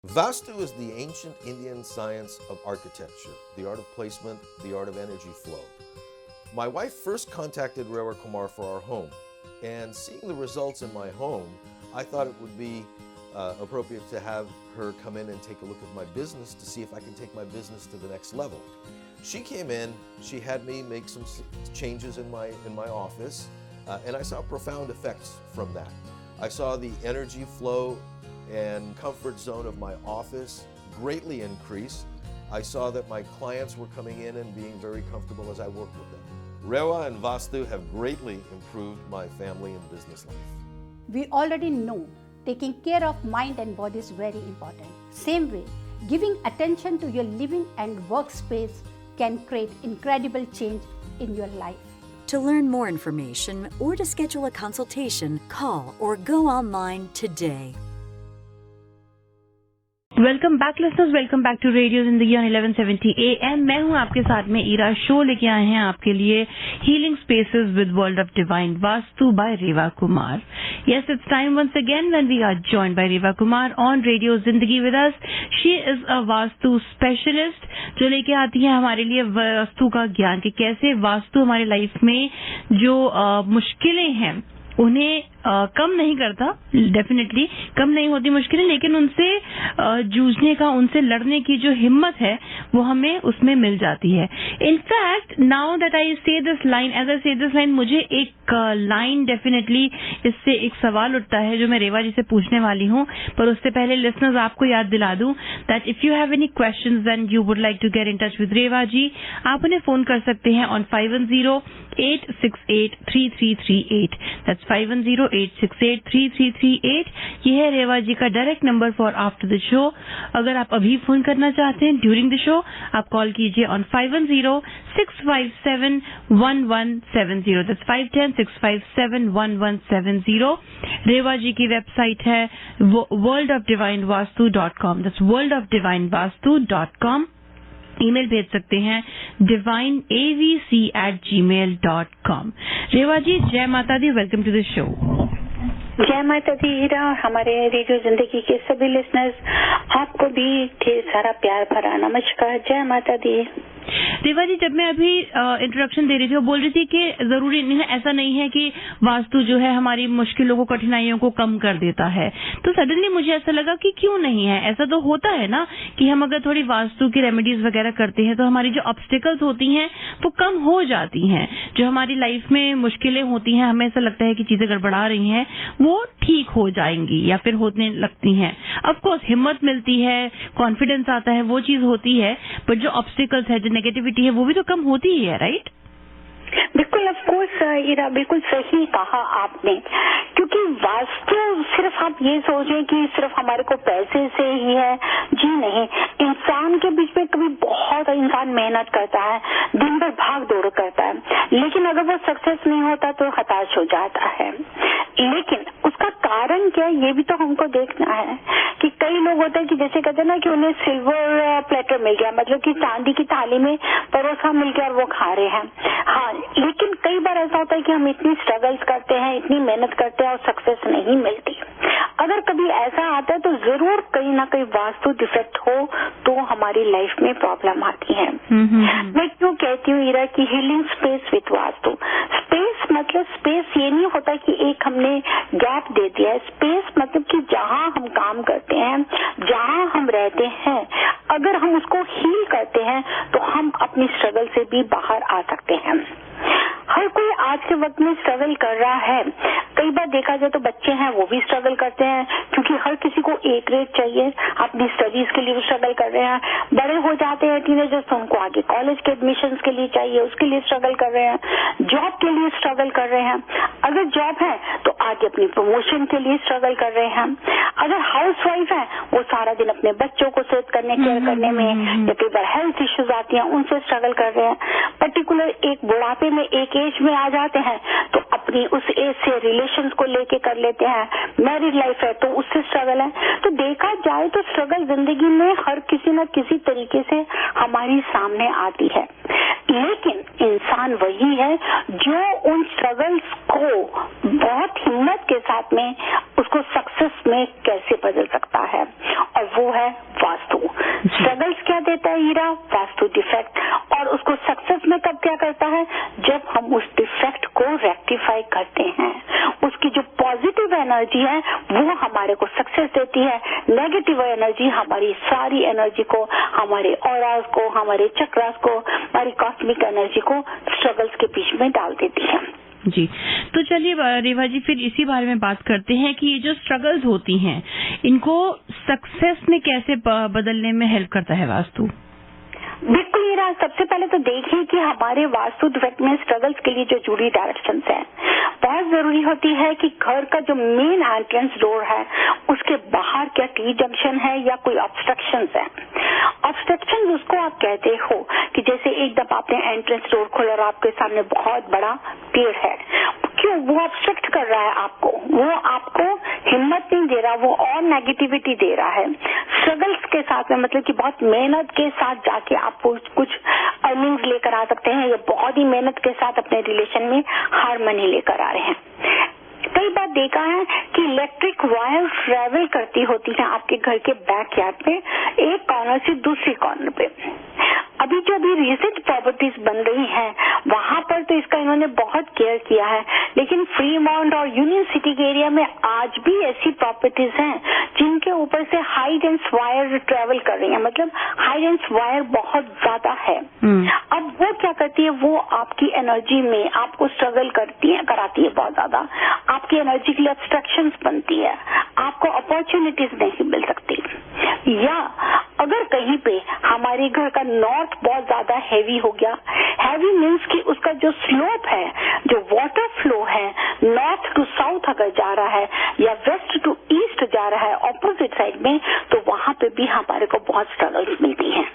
Vastu is the ancient Indian science of architecture, the art of placement, the art of energy flow. My wife first contacted Rewa Kumar for our home, and seeing the results in my home, I thought it would be appropriate to have her come in and take a look at my business to see if I can take my business to the next level. She came in, she had me make some changes in my office, and I saw profound effects from that. I saw the energy flow and comfort zone of my office greatly increase. I saw that my clients were coming in and being very comfortable as I worked with them. Rewa and Vastu have greatly improved my family and business life. We already know taking care of mind and body is very important. Same way, giving attention to your living and workspace can create incredible change in your life. To learn more information or to schedule a consultation, call or go online today. Welcome back listeners, welcome back to radio Zindagi on 1170 AM। मैं हूं आपके साथ में Ira. Show लेके आए हैं आपके लिए healing spaces with world of divine vastu by Reva Kumar. Yes, it's time once again when we are joined by Reva Kumar on radio Zindagi with us. She is a vastu specialist जो लेके आती है हमारे लिए वास्तु का ज्ञान कि कैसे वास्तु हमारी लाइफ में जो मुश्किलें हैं उन्हें कम नहीं करता। डेफिनेटली कम नहीं होती मुश्किलें, लेकिन उनसे जूझने का, उनसे लड़ने की जो हिम्मत है वो हमें उसमें मिल जाती है। इनफैक्ट नाउ दैट आई से दिस लाइन, एज आई से दिस लाइन, मुझे एक लाइन डेफिनेटली इससे एक सवाल उठता है जो मैं रेवा जी से पूछने वाली हूँ। पर उससे पहले लिसनर्स आपको याद दिला दूं that if you have any questions and you would like to get in touch with Reva ji, आप उन्हें फोन कर सकते हैं ऑन 510-868-3338। दैट्स 510-868-3338। ये है रेवा जी का direct number for after the show. अगर आप अभी फोन करना चाहते हैं ड्यूरिंग द शो, आप कॉल कीजिए ऑन 510-657-1170। दैट्स 510-657-1170। रेवा जी की वेबसाइट है worldofdivinevastu.com। That's worldofdivinevastu.com। ईमेल भेज सकते हैं divineavc@gmail.com। रेवा जी, जय माता दी, वेलकम टू द शो। जय माता दी हीरा। हमारे रेडियो जिंदगी के सभी लिसनर्स, आपको भी ढेर सारा प्यार भरा नमस्कार। जय माता दी। रेवा जी, जब मैं अभी इंट्रोडक्शन दे रही थी वो बोल रही थी कि जरूरी नहीं है, ऐसा नहीं है कि वास्तु जो है हमारी मुश्किलों को, कठिनाइयों को कम कर देता है। तो सडनली मुझे ऐसा लगा कि क्यों नहीं है। ऐसा तो होता है ना कि हम अगर थोड़ी वास्तु की रेमेडीज वगैरह करते हैं तो हमारी जो ऑब्स्टिकल्स होती हैं वो कम हो जाती हैं। जो हमारी लाइफ में मुश्किलें होती हैं, हमें ऐसा लगता है कि चीजें गड़बड़ा रही हैं, वो ठीक हो जाएंगी या फिर होने लगती हैं। ऑफकोर्स हिम्मत मिलती है, कॉन्फिडेंस आता है, वो चीज होती है, बट जो ऑब्स्टिकल्स है, जो नेगेटिविटी है, वो भी तो कम होती ही है, राइट? बिल्कुल, ऑफ कोर्स ईरा, बिल्कुल सही कहा आपने। क्योंकि वास्तु सिर्फ आप ये सोचें कि सिर्फ हमारे को पैसे से ही है, जी नहीं। इंसान के बीच में कभी बहुत इंसान मेहनत करता है, दिन भर भाग दौड़ करता है, लेकिन अगर वो सक्सेस नहीं होता तो हताश हो जाता है। लेकिन उसका कारण क्या है, ये भी तो हमको देखना है कि कई लोग होते हैं कि जैसे कहते हैं ना कि उन्हें सिल्वर प्लेटर मिल गया, मतलब कि चांदी की थाली में परोसा मिल गया और वो खा रहे हैं। हाँ, लेकिन कई बार ऐसा होता है कि हम इतनी स्ट्रगल्स करते हैं, इतनी मेहनत करते हैं और सक्सेस नहीं मिलती। अगर कभी ऐसा आता है तो जरूर कहीं ना कहीं वास्तु डिफेक्ट हो तो हमारी लाइफ में प्रॉब्लम आती है। मैं क्यों कहती हूँ ईरा कि healing space with vastu. Space मतलब स्पेस ये नहीं होता कि एक हमने गैप दे दिया है। स्पेस मतलब कि जहाँ हम काम करते हैं, जहाँ हम रहते हैं, अगर हम उसको हील करते हैं तो हम अपनी स्ट्रगल से भी बाहर आ सकते हैं। हर कोई आज के वक्त में स्ट्रगल कर रहा है। कई बार देखा जाए तो बच्चे हैं वो भी स्ट्रगल करते हैं, क्योंकि हर किसी को ए ग्रेड चाहिए, अपनी स्टडीज के लिए भी स्ट्रगल कर रहे हैं। बड़े हो जाते हैं टीनेजर्स तो उनको आगे कॉलेज के एडमिशंस के लिए चाहिए, उसके लिए स्ट्रगल कर रहे हैं। जॉब के लिए स्ट्रगल कर रहे हैं, अगर जॉब है तो आगे अपनी प्रमोशन के लिए स्ट्रगल कर रहे हैं। अगर हाउस वाइफ है वो सारा दिन अपने बच्चों को सेव करने, केयर करने में, या कई बार हेल्थ इश्यूज आती हैं उनसे स्ट्रगल कर रहे हैं। पर्टिकुलर एक बुढ़ापे में, एक एज में आ जाते हैं तो अपनी उस एज से रिलेशंस को लेके कर लेते हैं। मैरिड लाइफ है तो उससे स्ट्रगल है। तो देखा जाए तो स्ट्रगल जिंदगी में हर किसी न किसी तरीके से हमारी सामने आती है, लेकिन इंसान वही है जो उन स्ट्रगल्स को बहुत हिम्मत के साथ में उसको सक्सेस में कैसे बदल सकता है, और वो है वास्तु। स्ट्रगल्स क्या देता है हीरा? वास्तु डिफेक्ट। और उसको सक्सेस में कब क्या करता है? जब हम उस डिफेक्ट को रेक्टिफाई करते हैं। उसकी जो पॉजिटिव एनर्जी है वो हमारे को सक्सेस देती है, नेगेटिव एनर्जी हमारी सारी एनर्जी को, हमारे ऑरास को, हमारे चक्रास को, हमारी कॉस्मिक एनर्जी को स्ट्रगल्स के बीच में डाल देती है। जी, तो चलिए रेवा जी फिर इसी बारे में बात करते हैं कि ये जो स्ट्रगल्स होती हैं इनको सक्सेस में कैसे बदलने में हेल्प करता है वास्तु? बिल्कुल हीरा, सबसे पहले तो देखिए कि हमारे वास्तु डिफेक्ट में स्ट्रगल्स के लिए जो जुड़ी डायरेक्शंस है, बहुत जरूरी होती है कि घर का जो मेन एंट्रेंस डोर है उसके बाहर क्या टी जंक्शन है या कोई ऑब्स्ट्रक्शंस है। ऑब्स्ट्रक्शन उसको आप कहते हो कि जैसे एक दफा आपने एंट्रेंस डोर खोला और आपके सामने बहुत बड़ा पेड़ है, क्यों? वो ऑब्स्ट्रक्ट कर रहा है आपको, वो आपको हिम्मत नहीं दे रहा, वो और नेगेटिविटी दे रहा है। स्ट्रगल्स के साथ में मतलब कि बहुत मेहनत के साथ जाके आप कुछ अर्निंग्स लेकर आ सकते हैं, या बहुत ही मेहनत के साथ अपने रिलेशन में हार्मनी लेकर आ रहे हैं। कई बार देखा है कि इलेक्ट्रिक वायर ट्रेवल करती होती है आपके घर के बैकयार्ड में, एक कॉर्नर से दूसरी कॉर्नर पे। अभी जो अभी रिसेंट प्रॉपर्टीज बन रही हैं वहां पर तो इसका इन्होंने बहुत केयर किया है, लेकिन फ्रीमाउंट और यूनियन सिटी के एरिया में आज भी ऐसी प्रॉपर्टीज हैं जिनके ऊपर से हाई डेंस वायर ट्रेवल कर रही है, मतलब हाई डेंस वायर बहुत ज्यादा है। अब वो क्या करती है, वो आपकी एनर्जी में आपको स्ट्रगल कराती है बहुत ज्यादा, आपकी एनर्जी के लिए ऑब्स्ट्रक्शंस बनती है, आपको अपॉर्चुनिटीज नहीं मिल सकती। या अगर कहीं पे हमारे घर का नॉर्थ बहुत ज्यादा हैवी हो गया, हैवी मीन्स कि उसका जो स्लोप है, जो वाटर फ्लो है, नॉर्थ टू साउथ अगर जा रहा है या वेस्ट टू ईस्ट जा रहा है ऑपोजिट साइड में, तो वहां पे भी हमारे को बहुत स्ट्रगल्स मिलती हैं।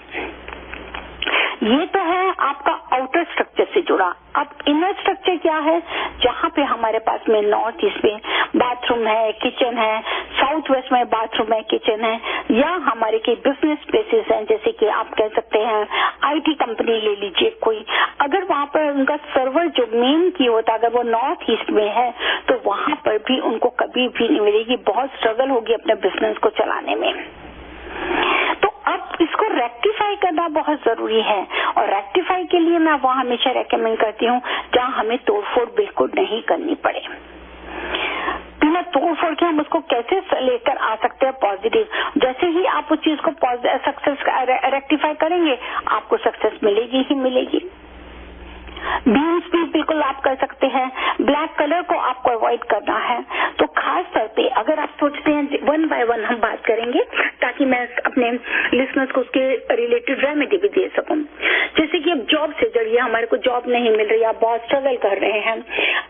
ये तो है आपका आउटर स्ट्रक्चर से जुड़ा। अब इनर स्ट्रक्चर क्या है, जहाँ पे हमारे पास में नॉर्थ ईस्ट में बाथरूम है, किचन है, साउथ वेस्ट में बाथरूम है, किचन है, या हमारे के बिजनेस स्पेसेस हैं, जैसे कि आप कह सकते हैं आईटी कंपनी ले लीजिए कोई, अगर वहाँ पर उनका सर्वर जो मेन की होता अगर वो नॉर्थ ईस्ट में है तो वहाँ पर भी उनको कभी भी नहीं मिलेगी, बहुत स्ट्रगल होगी अपने बिजनेस को चलाने में। तो अब इसको रेक्टिफाई करना बहुत जरूरी है, और रेक्टिफाई के लिए मैं वहाँ हमेशा रेकमेंड करती हूँ जहाँ हमें तोड़फोड़ बिल्कुल नहीं करनी पड़े। बिना तोड़फोड़ के हम उसको कैसे लेकर आ सकते हैं पॉजिटिव। जैसे ही आप उस चीज को सक्सेस रेक्टिफाई करेंगे आपको सक्सेस मिलेगी ही मिलेगी। बीम्स भी बिल्कुल आप कर सकते हैं, ब्लैक कलर को आपको अवॉइड करना है। तो खास तौर पे अगर आप सोचते हैं, वन बाय वन हम बात करेंगे ताकि मैं अपने लिसनर्स को उसके रिलेटेड रेमेडी भी दे सकूं। जैसे कि अब जॉब से जड़िए, हमारे को जॉब नहीं मिल रही, आप बहुत स्ट्रगल कर रहे हैं,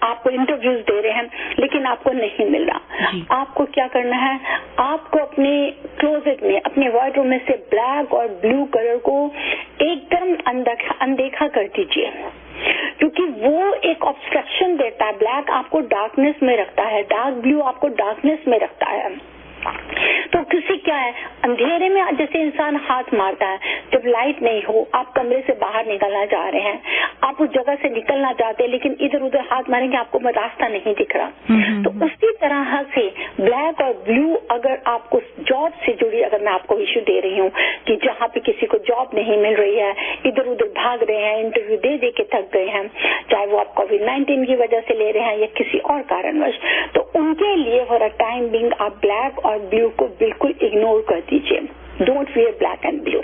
आपको इंटरव्यूज दे रहे हैं लेकिन आपको नहीं मिल रहा, आपको क्या करना है, आपको अपने क्लोजेट में, अपने वार्डरोब में से ब्लैक और ब्लू कलर को एकदम अनदेखा कर दीजिए, क्योंकि वो एक ऑब्स्ट्रक्शन देता है। ब्लैक आपको डार्कनेस में रखता है, डार्क ब्लू आपको डार्कनेस में रखता है। तो किसी क्या है, अंधेरे में जैसे इंसान हाथ मारता है, जब लाइट नहीं हो, आप कमरे से बाहर निकलना चाह रहे हैं, आप उस जगह से निकलना चाहते हैं लेकिन इधर उधर हाथ मारेंगे आपको रास्ता नहीं दिख रहा। तो उसी तरह से ब्लैक और ब्लू, अगर आपको जॉब से जुड़ी, अगर मैं आपको इश्यू दे रही हूँ कि जहाँ पे किसी को जॉब नहीं मिल रही है, इधर उधर भाग रहे हैं, इंटरव्यू दे दे के थक गए हैं, चाहे वो आप कोविड-19 की वजह से ले रहे हैं या किसी और कारणवश, तो उनके लिए फॉर अ टाइम बिंग आप ब्लैक और ब्लू को बिल्कुल इग्नोर कर दीजिए। Don't wear black and blue.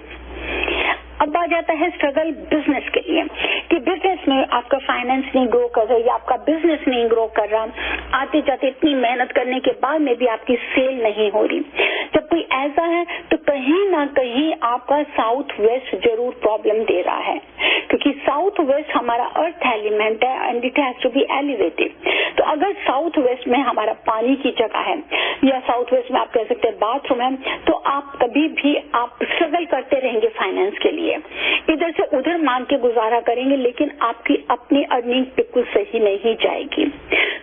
अब आ जाता है स्ट्रगल बिजनेस के लिए, कि बिजनेस में आपका फाइनेंस नहीं ग्रो कर रहा या आपका बिजनेस नहीं ग्रो कर रहा, आते जाते इतनी मेहनत करने के बाद में भी आपकी सेल नहीं हो रही। जब कोई ऐसा है तो कहीं ना कहीं आपका साउथ वेस्ट जरूर प्रॉब्लम दे रहा है, क्योंकि साउथ वेस्ट हमारा अर्थ एलिमेंट है and it has to be elevated. तो अगर साउथ वेस्ट में हमारा पानी की जगह है या साउथ वेस्ट में आप कह सकते हैं बाथरूम है, तो आप कभी भी आप स्ट्रगल करते रहेंगे फाइनेंस के लिए, इधर से उधर मांग के गुजारा करेंगे लेकिन आपकी अपनी अर्निंग बिल्कुल सही नहीं जाएगी।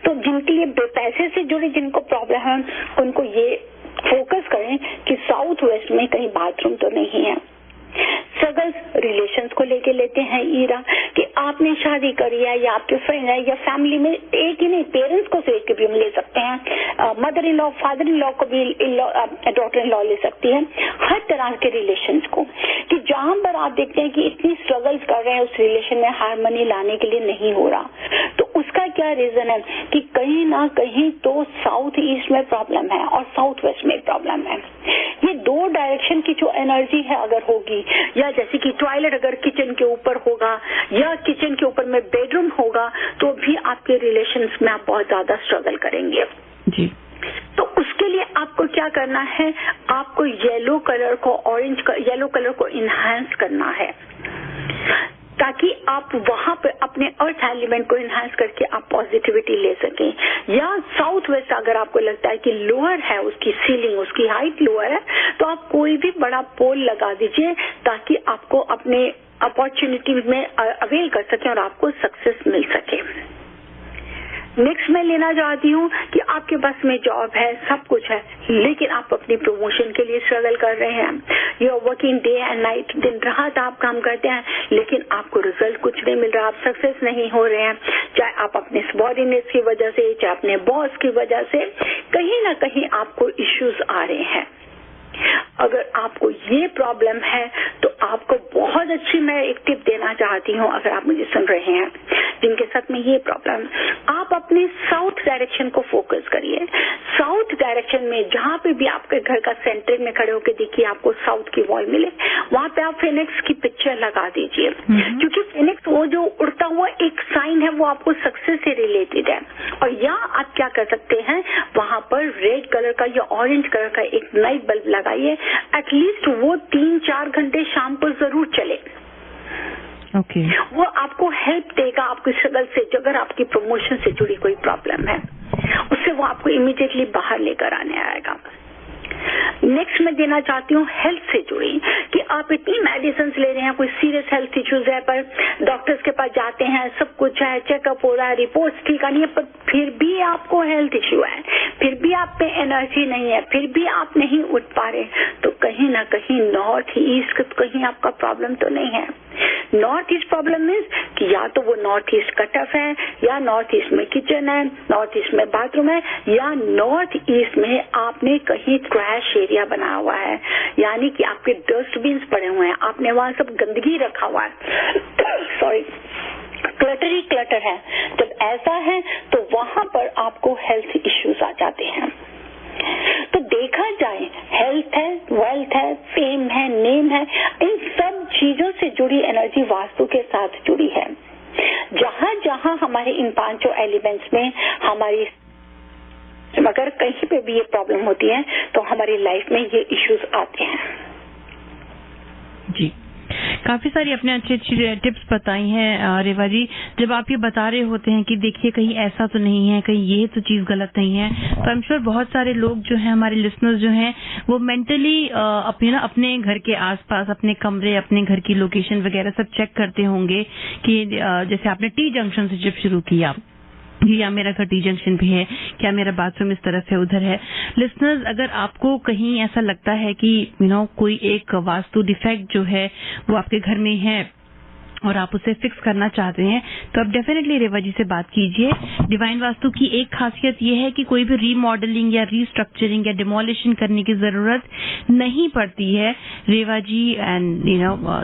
तो जिनके लिए पैसे से जुड़ी जिनको प्रॉब्लम है उनको ये फोकस करें कि साउथ वेस्ट में कहीं बाथरूम तो नहीं है। स्ट्रगल्स रिलेशंस को लेके लेते हैं ईरा, कि आपने शादी करी है या आपके फ्रेंड है या फैमिली में, एक ही नहीं पेरेंट्स को से भी हम ले सकते हैं, mother in law father in law को भी डॉटर इन लॉ ले सकती है, हर तरह के रिलेशंस को, कि जहां पर आप देखते हैं कि इतनी स्ट्रगल्स कर रहे हैं उस रिलेशन में हार्मनी लाने के लिए नहीं हो रहा, तो उसका क्या रीजन है कि कहीं ना कहीं तो साउथ ईस्ट में प्रॉब्लम है और साउथ वेस्ट में प्रॉब्लम है। ये दो डायरेक्शन की जो एनर्जी है अगर होगी, या जैसे कि टॉयलेट अगर किचन के ऊपर होगा या किचन के ऊपर में बेडरूम होगा, तो भी आपके रिलेशंस में आप बहुत ज्यादा स्ट्रगल करेंगे जी। तो उसके लिए आपको क्या करना है, आपको येलो कलर को येलो कलर को इनहांस करना है, ताकि आप वहां पे अपने अर्थ एलिमेंट को इनहांस करके आप पॉजिटिविटी ले सकें। या साउथ वेस्ट अगर आपको लगता है कि लोअर है, उसकी सीलिंग उसकी हाइट लोअर है, तो आप कोई भी बड़ा पोल लगा दीजिए ताकि आपको अपने अपॉर्चुनिटी में अवेल कर सके और आपको सक्सेस मिल सके। नेक्स्ट मैं लेना चाहती हूँ कि आपके पास में जॉब है, सब कुछ है, लेकिन आप अपनी प्रमोशन के लिए स्ट्रगल कर रहे हैं, you are working day and night, दिन रात आप काम करते हैं, लेकिन आपको रिजल्ट कुछ नहीं मिल रहा, आप सक्सेस नहीं हो रहे हैं, चाहे आप अपने सबॉर्डिनेट्स की वजह से, चाहे अपने बॉस की वजह से, कहीं ना कहीं आपको इश्यूज आ रहे हैं। अगर आपको ये प्रॉब्लम है तो आपको बहुत अच्छी मैं एक टिप देना चाहती हूँ, अगर आप मुझे सुन रहे हैं जिनके साथ में ये प्रॉब्लम, आप अपने साउथ डायरेक्शन को फोकस करिए। साउथ डायरेक्शन में जहाँ पे भी आपके घर का सेंटर में खड़े होकर देखिए आपको साउथ की वॉल मिले, वहां पे आप फिनिक्स की पिक्चर लगा दीजिए, क्योंकि फिनिक्स वो जो उड़ता हुआ एक साइन है वो आपको सक्सेस से रिलेटेड है। और या आप क्या कर सकते हैं, वहां पर रेड कलर का या ऑरेंज कलर का एक नाइट बल्ब लगाइए, एटलीस्ट वो 3-4 घंटे शाम को जरूर चले। ओके वो आपको हेल्प देगा आपकी स्ट्रगल से, अगर आपकी प्रमोशन से जुड़ी कोई प्रॉब्लम है उससे वो आपको इमीडिएटली बाहर लेकर आने आएगा। नेक्स्ट मैं देना चाहती हूँ हेल्थ से जुड़ी, कि आप इतनी मेडिसिन ले रहे हैं, कोई सीरियस हेल्थ इश्यूज है, पर डॉक्टर्स के पास जाते हैं, सब कुछ है, चेकअप हो रहा है, रिपोर्ट्स ठीक आ रही है, पर फिर भी आपको हेल्थ इश्यू है, फिर भी आप पे एनर्जी नहीं है, फिर भी आप नहीं उठ पा रहे, तो कहीं ना कहीं नॉर्थ ईस्ट कहीं आपका प्रॉब्लम तो नहीं है। नॉर्थ ईस्ट प्रॉब्लम मीन्स कि या तो वो नॉर्थ ईस्ट का टफ है, या नॉर्थ ईस्ट में किचन है, नॉर्थ ईस्ट में बाथरूम है, या नॉर्थ ईस्ट में आपने कहीं ट्रैश एरिया बना हुआ है, यानी कि आपके डस्टबिन्स पड़े हुए हैं, आपने वहां सब गंदगी रखा हुआ है, सॉरी क्लटर ही क्लटर है। जब ऐसा है तो वहां पर आपको हेल्थ इश्यूज आ जाते हैं। तो देखा जाए हेल्थ है, वेल्थ है, फेम है, नेम है, इन सब चीजों से जुड़ी एनर्जी वास्तु के साथ जुड़ी है। जहां जहां हमारे इन पांचों एलिमेंट्स में हमारी अगर कहीं पे भी ये प्रॉब्लम होती है तो हमारी लाइफ में ये इश्यूज आते हैं। जी, काफी सारी अपने अच्छी टिप्स बताई हैं रेवा जी। जब आप ये बता रहे होते हैं कि देखिए कहीं ऐसा तो नहीं है, कहीं ये तो चीज गलत नहीं है, तो आई एम श्योर बहुत सारे लोग जो हैं, हमारे लिसनर्स जो हैं, वो मेंटली अपने घर के आसपास, अपने कमरे, अपने घर की लोकेशन वगैरह सब चेक करते होंगे कि जैसे आपने टी जंक्शन से जब शुरू किया, या मेरा घर टी जंक्शन पे है, क्या मेरा बाथरूम इस तरफ है, उधर है। लिसनर्स, अगर आपको कहीं ऐसा लगता है कि कोई एक वास्तु डिफेक्ट जो है वो आपके घर में है और आप उसे फिक्स करना चाहते हैं, तो आप डेफिनेटली रेवा जी से बात कीजिए। डिवाइन वास्तु की एक खासियत यह है कि कोई भी रीमॉडलिंग या रीस्ट्रक्चरिंग या डिमोलिशन करने की जरूरत नहीं पड़ती है। रेवा जी एंड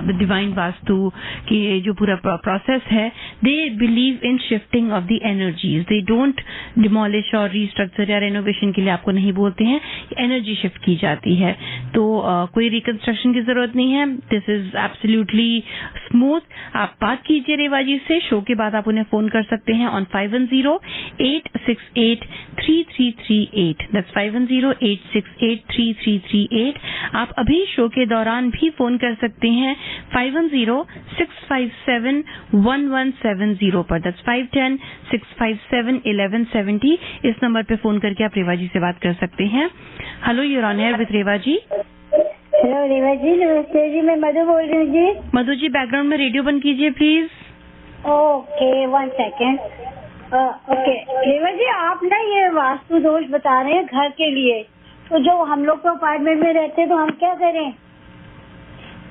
द डिवाइन वास्तु की जो पूरा प्रोसेस है, they believe in shifting of the energies. They don't demolish और रीस्ट्रक्चर या रेनोवेशन के लिए आपको नहीं बोलते हैं, एनर्जी शिफ्ट की जाती है, तो कोई रिकंस्ट्रक्शन की जरूरत नहीं है। This is absolutely smooth. आप बात कीजिए रेवा जी से, शो के बाद आप उन्हें फोन कर सकते हैं ऑन 510-868-3338। दैट्स 510-868-3338। आप अभी शो के दौरान भी फोन कर सकते हैं 510-657-1170 पर। दैट्स 510-657-1170। इस नंबर पे फोन करके आप रेवा जी से बात कर सकते हैं। Hello, you're on air with Reva ji. Hello Reva ji, नमस्ते जी, मैं मधु बोल रही हूँ जी। मधु जी, बैकग्राउंड में रेडियो बंद कीजिए प्लीज। Okay, 1 second. ओके रेवा जी, आप ना ये वास्तु दोष बता रहे हैं घर के लिए, तो जो हम लोग तो अपार्टमेंट में रहते हैं तो हम क्या करें?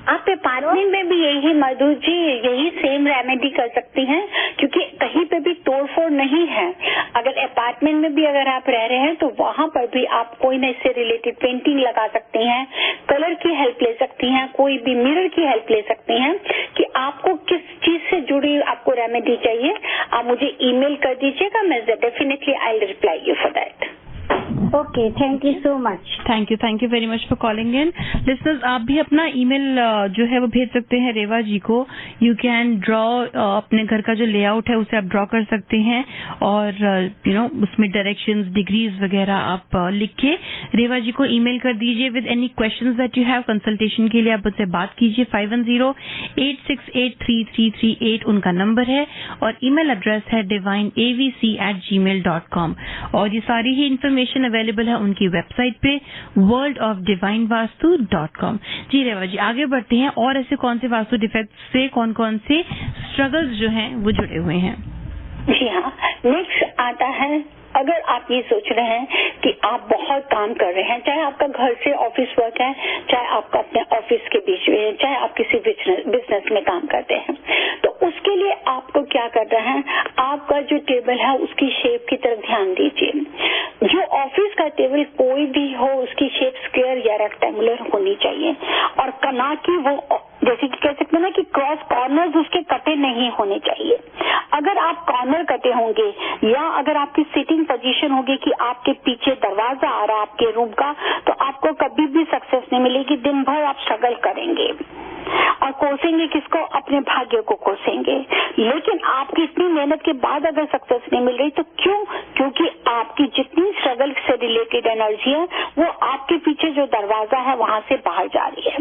आप अपार्टमेंट में भी यही मधु जी यही सेम रेमेडी कर सकती हैं, क्योंकि कहीं पे भी तोड़फोड़ नहीं है। अगर अपार्टमेंट में भी अगर आप रह रहे हैं तो वहां पर भी आप कोई न इससे रिलेटेड पेंटिंग लगा सकती हैं, कलर की हेल्प ले सकती हैं, कोई भी मिरर की हेल्प ले सकती हैं कि आपको किस चीज से जुड़ी आपको रेमेडी चाहिए। आप मुझे ईमेल कर दीजिएगा, मैं definitely I will reply you for that. Okay, thank you so much. Thank you very much for calling in. Listeners, आप भी अपना ईमेल जो है वो भेज सकते हैं रेवा जी को। यू कैन ड्रॉ अपने घर का जो लेआउट है उसे आप ड्रॉ कर सकते हैं और उसमें डायरेक्शंस, डिग्रीज वगैरह आप लिख के रेवा जी को ईमेल कर दीजिए with any questions that you have. Consultation के लिए आप मुझसे बात कीजिए। 5108683338 उनका नंबर है और ईमेल एड्रेस है divineavc@gmail.com। और ये सारी ही इन्फॉर्मेशन अवेलेबल है उनकी वेबसाइट पे worldofdivinevastu.com। जी रेवा जी, आगे बढ़ते हैं। और ऐसे कौन से वास्तु डिफेक्ट से कौन कौन से स्ट्रगल्स जो हैं वो जुड़े हुए हैं? जी हाँ, नेक्स्ट आता है, अगर आप ये सोच रहे हैं कि आप बहुत काम कर रहे हैं, चाहे आपका घर से ऑफिस वर्क है, चाहे आपका अपने ऑफिस के बीच में, चाहे आप किसी बिजनेस में काम करते हैं, तो उसके लिए आपको क्या करना है, आपका जो टेबल है उसकी शेप की तरफ ध्यान दीजिए। जो ऑफिस का टेबल कोई भी हो उसकी शेप स्क्वायर या रेक्टेंगुलर होनी चाहिए और ना कि वो जैसे कि कह सकते हैं ना कि क्रॉस कॉर्नर्स उसके कटे नहीं होने चाहिए। अगर आप कॉर्नर कटे होंगे या अगर आपकी सिटिंग पोजीशन होगी कि आपके पीछे दरवाजा आ रहा है आपके रूम का, तो आपको कभी भी सक्सेस नहीं मिलेगी। दिन भर आप स्ट्रगल करेंगे और कोसेंगे किसको? अपने भाग्य को कोसेंगे। लेकिन आपकी इतनी मेहनत के बाद अगर सक्सेस नहीं मिल रही तो क्यों? क्योंकि आपकी जितनी स्ट्रगल से रिलेटेड एनर्जी है वो आपके पीछे जो दरवाजा है वहां से बाहर जा रही है।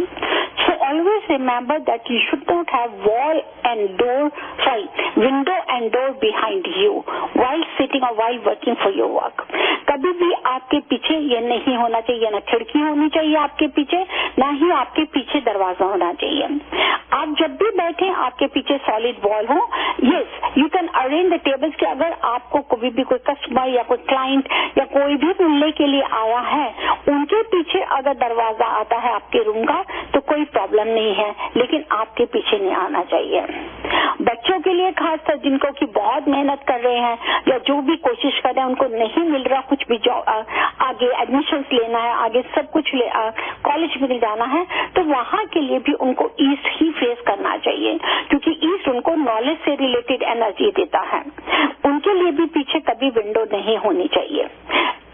So always remember that you should not have window and door behind you while sitting और while working for your work. कभी भी आपके पीछे ये नहीं होना चाहिए, ना खिड़की होनी चाहिए आपके पीछे, ना ही आपके पीछे दरवाजा होना चाहिए। आप जब भी बैठे आपके पीछे सॉलिड वॉल हो। Yes, you can arrange the tables कि अगर आपको कोई भी कोई कस्टमर या कोई क्लाइंट या कोई भी मिलने के लिए आया है, उनके पीछे अगर दरवाजा आता है आपके रूम का तो कोई प्रॉब्लम नहीं है, लेकिन आपके पीछे नहीं आना चाहिए। बच्चों के लिए खासकर जिनको कि बहुत मेहनत कर रहे हैं या जो भी कोशिश कर रहे हैं उनको नहीं मिल रहा कुछ भी, आगे एडमिशंस लेना है, आगे सब कुछ कॉलेज में जाना है, तो वहां के लिए भी उनको ईस्ट ही फेस करना चाहिए, क्योंकि ईस्ट उनको नॉलेज से रिलेटेड एनर्जी देता है। उनके लिए भी पीछे कभी विंडो नहीं होनी चाहिए।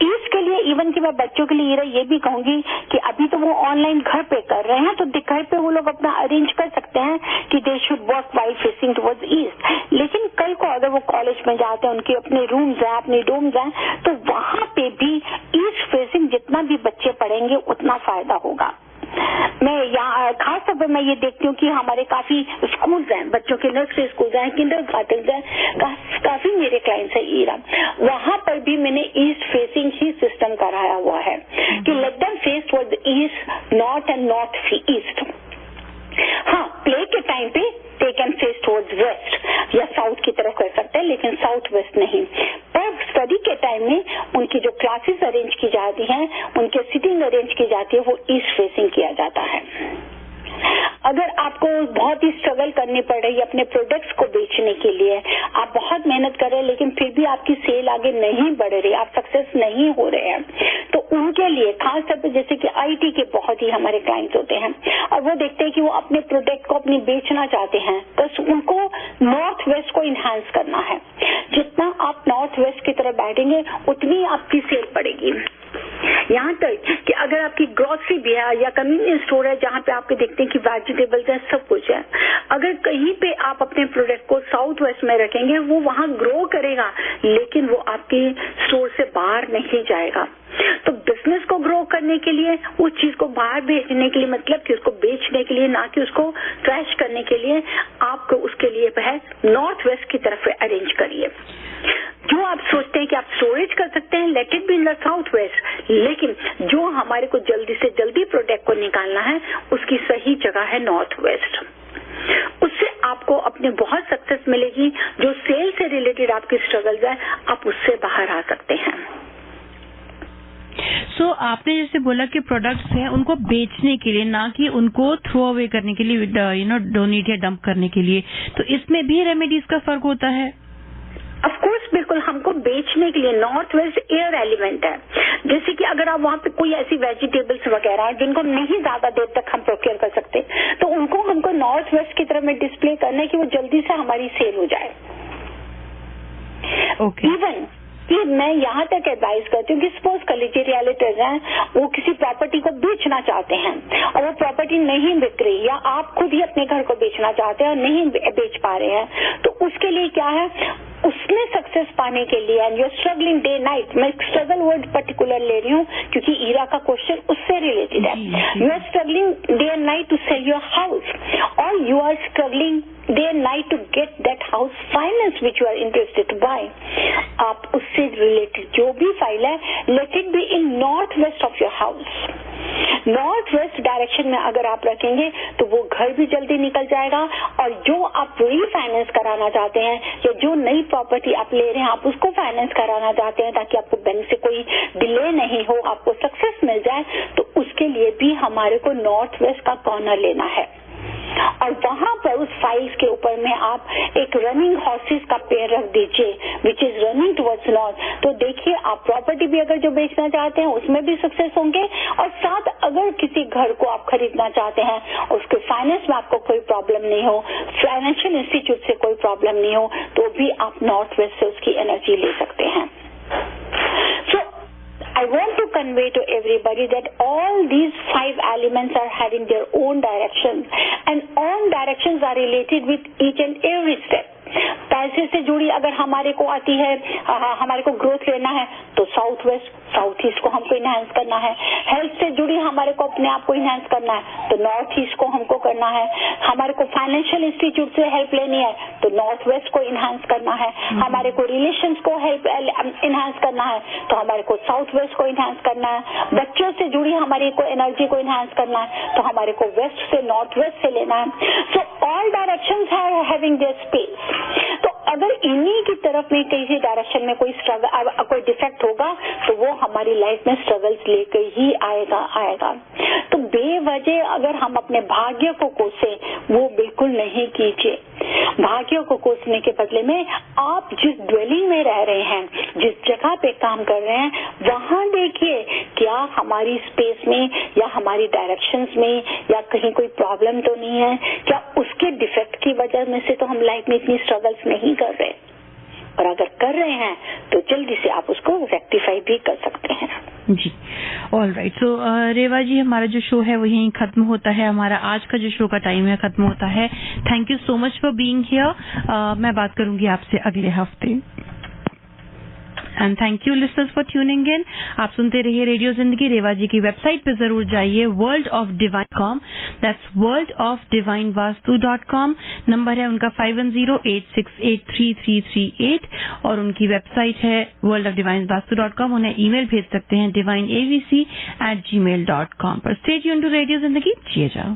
ईस्ट के लिए इवन कि मैं बच्चों के लिए ये भी कहूंगी कि अभी तो वो ऑनलाइन घर पे कर रहे हैं, तो घर पे वो लोग अपना अरेंज कर सकते हैं कि they should work while facing towards east. लेकिन कल को अगर वो कॉलेज में जाते हैं, उनके अपने रूम्स हैं, अपने डोम्स हैं, तो वहां पे भी ईस्ट फेसिंग जितना भी बच्चे पढ़ेंगे उतना फायदा होगा। मैं यहाँ खास तौर पर मैं ये देखती हूँ कि हमारे काफी स्कूल्स हैं, बच्चों के नर्सरी स्कूल्स हैं, किंडरगार्टन हैं, काफी मेरे क्लाइंट्स हैं ईरा, वहां पर भी मैंने ईस्ट फेसिंग ही सिस्टम कराया हुआ है कि let them face towards east, north and north east. हाँ, प्ले के टाइम पे they can face towards waste या साउथ की तरफ कर सकते हैं, लेकिन साउथ वेस्ट नहीं। पर स्टडी के टाइम में उनकी जो क्लासेस अरेंज की जाती हैं, उनके सिटिंग अरेंज की जाती है, वो ईस्ट फेसिंग किया जाता है। अगर आपको बहुत ही स्ट्रगल करनी पड़ रही है अपने प्रोडक्ट्स को बेचने के लिए, आप बहुत मेहनत कर रहे हैं लेकिन फिर भी आपकी सेल आगे नहीं बढ़ रही, आप सक्सेस नहीं हो रहे हैं, तो उनके लिए खास तौर पे जैसे कि आईटी के बहुत ही हमारे क्लाइंट्स होते हैं और वो देखते हैं कि वो अपने प्रोडक्ट को अपनी बेचना चाहते हैं, तो उनको नॉर्थ वेस्ट को इन्हांस करना है। जितना आप नॉर्थ वेस्ट की तरफ बैठेंगे उतनी आपकी सेल बढ़ेगी। यहाँ तक कि अगर आपकी ग्रोसरी भी है या कन्वीनियंस स्टोर है जहाँ पे आपके देखते हैं कि वेजिटेबल्स है, सब कुछ है, अगर कहीं पे आप अपने प्रोडक्ट को साउथ वेस्ट में रखेंगे वो वहाँ ग्रो करेगा, लेकिन वो आपके स्टोर से बाहर नहीं जाएगा। तो बिजनेस को ग्रो करने के लिए, उस चीज को बाहर भेजने के लिए, मतलब कि उसको बेचने के लिए, ना कि उसको ट्रैश करने के लिए, आपको उसके लिए है नॉर्थ वेस्ट की तरफ अरेंज करिए। जो आप सोचते हैं कि आप स्टोरेज कर सकते हैं, late it be in the south west, लेकिन जो हमारे को जल्दी से जल्दी प्रोडक्ट को निकालना है उसकी सही जगह है नॉर्थ वेस्ट। उससे आपको अपने बहुत सक्सेस मिलेगी। जो सेल से रिलेटेड आपकी स्ट्रगल्स है, आप उससे बाहर आ सकते हैं। सो आपने जैसे बोला कि प्रोडक्ट्स हैं उनको बेचने के लिए, ना कि उनको थ्रो अवे करने के लिए, डोनेट या डंप करने के लिए, तो इसमें भी रेमेडीज का फर्क होता है? ऑफ कोर्स, बिल्कुल हमको बेचने के लिए नॉर्थ वेस्ट एयर एलिमेंट है। जैसे कि अगर आप वहाँ पे कोई ऐसी वेजिटेबल्स वगैरह हैं जिनको नहीं ज्यादा देर तक हम प्रोक्योर कर सकते, तो उनको हमको नॉर्थ वेस्ट की तरफ में डिस्प्ले करना है कि वो जल्दी से हमारी सेल हो जाए। इवन कि मैं यहाँ तक एडवाइस करती हूँ कि सपोज कर लीजिए रियलिटर्स हैं, वो किसी प्रॉपर्टी को बेचना चाहते हैं और वो प्रॉपर्टी नहीं बिक रही, या आप खुद ही अपने घर को बेचना चाहते हैं और नहीं बेच पा रहे हैं, तो उसके लिए क्या है, उसमें सक्सेस पाने के लिए and you are struggling day night, मैं स्ट्रगल वर्ड पर्टिकुलर ले रही हूँ क्योंकि ईरा का क्वेश्चन उससे रिलेटेड है। You are struggling day and night to sell your house, और you are struggling day and night to get that house finance which you are interested to buy. आप उससे रिलेटेड जो भी फाइल है, let it be in north west of your house. North west direction में अगर आप रखेंगे तो वो घर भी जल्दी निकल जाएगा, और जो आप रीफाइनेंस कराना चाहते हैं या जो नई प्रॉपर्टी आप ले रहे हैं आप उसको फाइनेंस कराना चाहते हैं ताकि आपको बैंक से कोई डिले नहीं हो, आपको सक्सेस मिल जाए, तो उसके लिए भी हमारे को नॉर्थ वेस्ट का कॉर्नर लेना है। और वहां पर उस फाइल्स के ऊपर में आप एक रनिंग हॉर्सेस का पेयर रख दीजिए which is running towards north. तो देखिए, आप प्रॉपर्टी भी अगर जो बेचना चाहते हैं उसमें भी सक्सेस होंगे, और साथ अगर किसी घर को आप खरीदना चाहते हैं उसके फाइनेंस में आपको कोई प्रॉब्लम नहीं हो, फाइनेंशियल इंस्टीट्यूट से कोई प्रॉब्लम नहीं हो, तो भी आप नॉर्थ वेस्ट से उसकी एनर्जी ले सकते हैं। सो I want to convey to everybody that all these 5 elements are having their own directions, and all directions are related with each and every step. पैसे से जुड़ी अगर हमारे को आती है, हमारे को ग्रोथ लेना है तो साउथ वेस्ट, साउथ ईस्ट को हमको इनहेंस करना है। हेल्थ से जुड़ी हमारे को अपने आप को इनहेंस करना है तो नॉर्थ ईस्ट को हमको करना है। हमारे को फाइनेंशियल इंस्टीट्यूट से हेल्प लेनी है तो नॉर्थ वेस्ट को इनहेंस करना है। हमारे को रिलेशंस को हेल्प इनहेंस करना है तो हमारे को साउथ वेस्ट को इनहेंस करना है। बच्चों से जुड़ी हमारी को एनर्जी को इनहेंस करना है तो हमारे को वेस्ट से नॉर्थ वेस्ट से लेना है। So all directions are having their space. तो अगर इन्हीं की तरफ में किसी डायरेक्शन में कोई स्ट्रगल, कोई डिफेक्ट होगा तो वो हमारी लाइफ में स्ट्रगल्स लेकर ही आएगा। तो बेवजह अगर हम अपने भाग्य को कोसे, वो बिल्कुल नहीं कीजिए। भाग्य को कोसने के बदले में आप जिस ड्वेलिंग में रह रहे हैं, जिस जगह पे काम कर रहे हैं, वहां देखिए क्या हमारी स्पेस में या हमारी डायरेक्शंस में या कहीं कोई प्रॉब्लम तो नहीं है, क्या उसके डिफेक्ट की वजह में से तो हम लाइफ में इतनी स्ट्रगल्स नहीं कर रहे, और अगर कर रहे हैं तो जल्दी से आप उसको रेक्टिफाई भी कर सकते हैं। जी, ऑल राइट। सो रेवा जी, हमारा जो शो है वो यहीं खत्म होता है, हमारा आज का जो शो का टाइम है खत्म होता है। Thank you so much for being here. मैं बात करूंगी आपसे अगले हफ्ते। And thank you listeners for tuning in. आप सुनते रहिए रेडियो जिंदगी। रेवा जी की वेबसाइट पे जरूर जाइए, worldofdivine.com, दैट्स worldofdivinevastu.com। नंबर है उनका 5108683338, और उनकी वेबसाइट है worldofdivinevastu.com। उन्हें ईमेल भेज सकते हैं divineavc@gmail.com पर। स्टे ट्यून्ड टू रेडियो जिंदगी। जिए जाओ।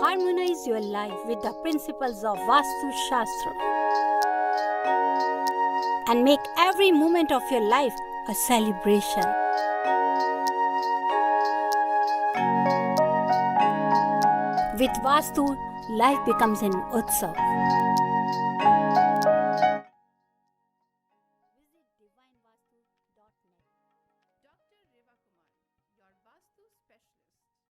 Harmonize your life with the principles of Vastu Shastra and make every moment of your life a celebration. With Vastu, life becomes an utsav.